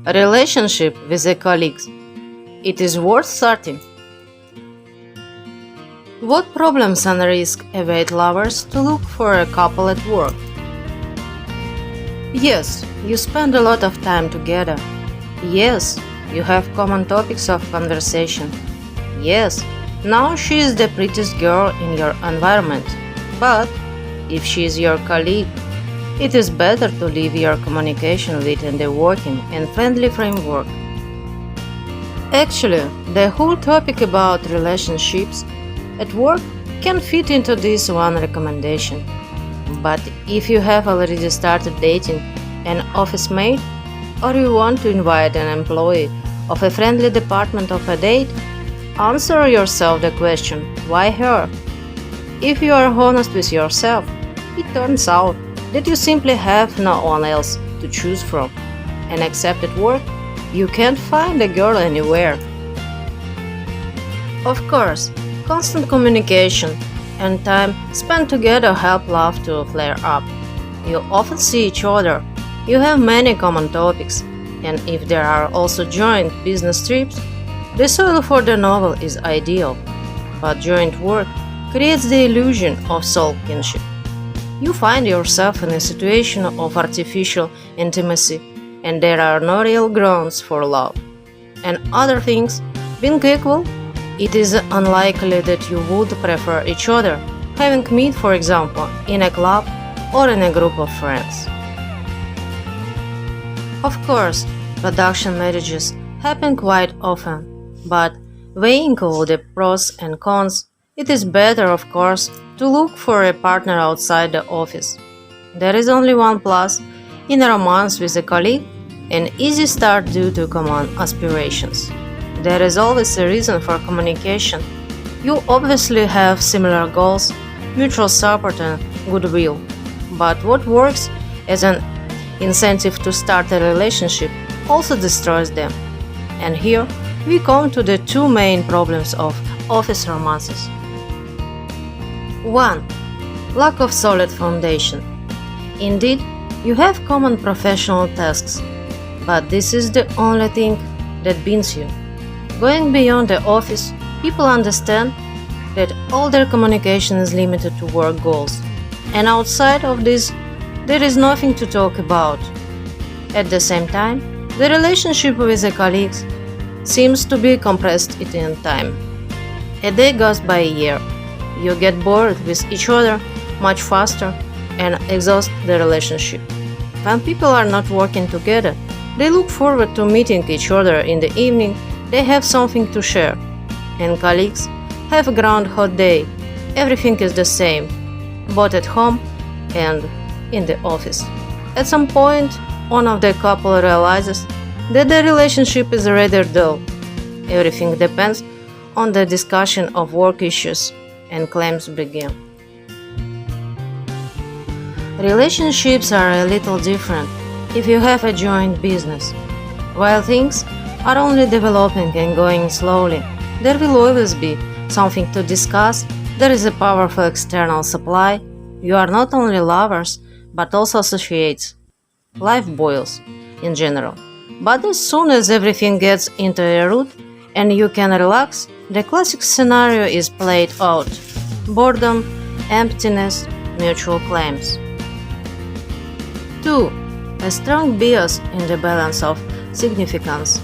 A relationship with a colleague. It is worth starting. What problems and risks await lovers to look for a couple at work? Yes, you spend a lot of time together. Yes, you have common topics of conversation. Yes, now she is the prettiest girl in your environment. But if she is your colleague, it is better to leave your communication within the working and friendly framework. Actually, the whole topic about relationships at work can fit into this one recommendation. But if you have already started dating an office mate, or you want to invite an employee of a friendly department of a date, answer yourself the question, why her? If you are honest with yourself, it turns out that you simply have no one else to choose from, and except at work, you can't find a girl anywhere. Of course, constant communication and time spent together help love to flare up. You often see each other, you have many common topics, and if there are also joint business trips, the soil for the novel is ideal. But joint work creates the illusion of soul kinship. You find yourself in a situation of artificial intimacy, and there are no real grounds for love. And other things being equal, it is unlikely that you would prefer each other, having met, for example, in a club or in a group of friends. Of course, production marriages happen quite often, but weighing all the pros and cons, it is better, of course, to look for a partner outside the office. There is only one plus in a romance with a colleague, an easy start due to common aspirations. There is always a reason for communication. You obviously have similar goals, mutual support, and goodwill. But what works as an incentive to start a relationship also destroys them. And here we come to the two main problems of office romances. 1. Lack of solid foundation. Indeed, you have common professional tasks, but this is the only thing that binds you. Going beyond the office, people understand that all their communication is limited to work goals, and outside of this, there is nothing to talk about. At the same time, the relationship with a colleague seems to be compressed in time. A day goes by a year. You get bored with each other much faster and exhaust the relationship. When people are not working together, they look forward to meeting each other in the evening, they have something to share. And colleagues have a groundhog day. Everything is the same, both at home and in the office. At some point, one of the couple realizes that the relationship is rather dull. Everything depends on the discussion of work issues, and claims begin. Relationships are a little different if you have a joint business. While things are only developing and going slowly, there will always be something to discuss. There is a powerful external supply. You are not only lovers, but also associates. Life boils, in general. But as soon as everything gets into a route and you can relax, the classic scenario is played out. Boredom, emptiness, mutual claims. 2. A strong bias in the balance of significance.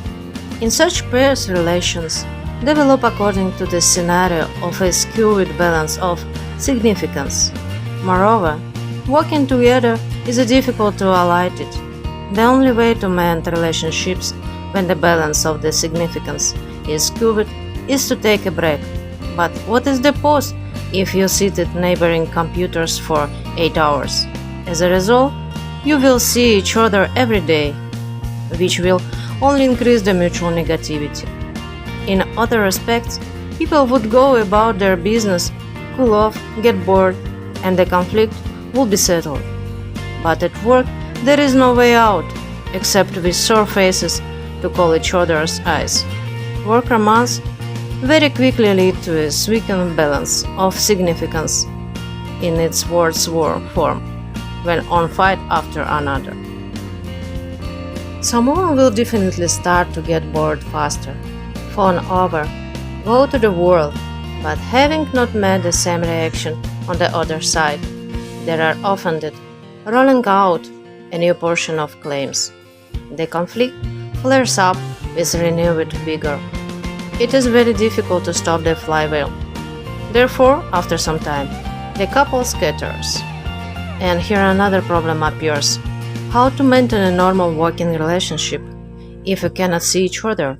In such pairs, relations develop according to the scenario of a skewed balance of significance. Moreover, working together is difficult to highlight it. The only way to mend relationships when the balance of the significance is skewed is to take a break. But what is the pause if you sit at neighboring computers for 8 hours? As a result, you will see each other every day, which will only increase the mutual negativity. In other respects, people would go about their business, cool off, get bored, and the conflict will be settled. But at work, there is no way out, except with sore faces to call each other's eyes. Work romance very quickly lead to a weakened balance of significance in its worst war form, when one fight after another. Someone will definitely start to get bored faster. Phone over, go to the world, but having not met the same reaction on the other side, they are offended, rolling out a new portion of claims. The conflict flares up with renewed vigor. It is very difficult to stop the flywheel. Therefore, after some time, the couple scatters. And here another problem appears: how to maintain a normal working relationship if you cannot see each other.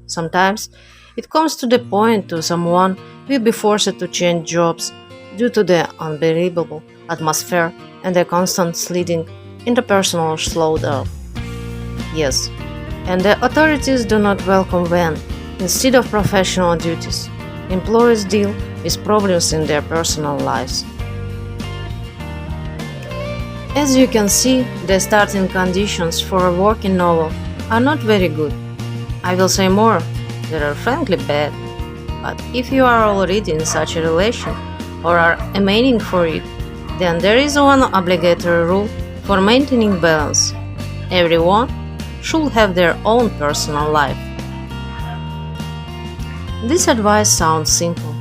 Sometimes it comes to the point to someone will be forced to change jobs due to the unbelievable atmosphere and the constant sliding interpersonal slowdown. Yes, and the authorities do not welcome when, instead of professional duties, employees deal with problems in their personal lives. As you can see, the starting conditions for a working novel are not very good. I will say more, they are frankly bad. But if you are already in such a relation or are aiming for it, then there is one obligatory rule for maintaining balance. Everyone should have their own personal life. This advice sounds simple,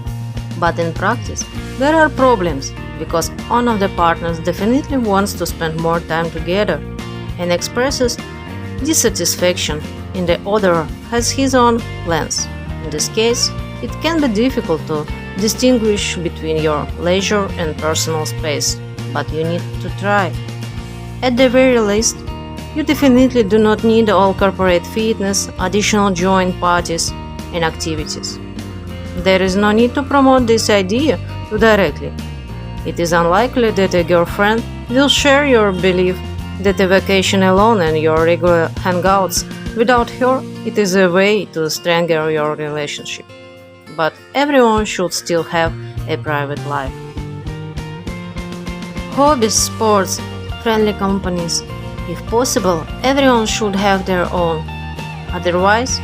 but in practice there are problems because one of the partners definitely wants to spend more time together and expresses dissatisfaction, and the other has his own plans. In this case, it can be difficult to distinguish between your leisure and personal space, but you need to try. At the very least, you definitely do not need all corporate fitness, additional joint parties, and activities. There is no need to promote this idea too directly. It is unlikely that a girlfriend will share your belief that a vacation alone and your regular hangouts without her it is a way to strengthen your relationship. But everyone should still have a private life. Hobbies, sports, friendly companies. If possible, everyone should have their own. Otherwise,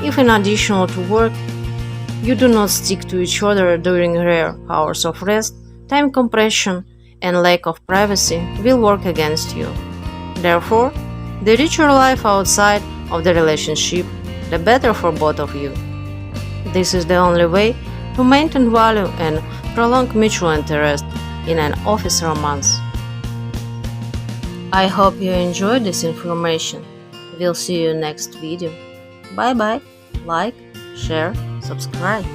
if in addition to work, you do not stick to each other during rare hours of rest, time compression and lack of privacy will work against you. Therefore, the richer life outside of the relationship, the better for both of you. This is the only way to maintain value and prolong mutual interest in an office romance. I hope you enjoyed this information. We'll see you next video. Bye bye. Like, share, subscribe.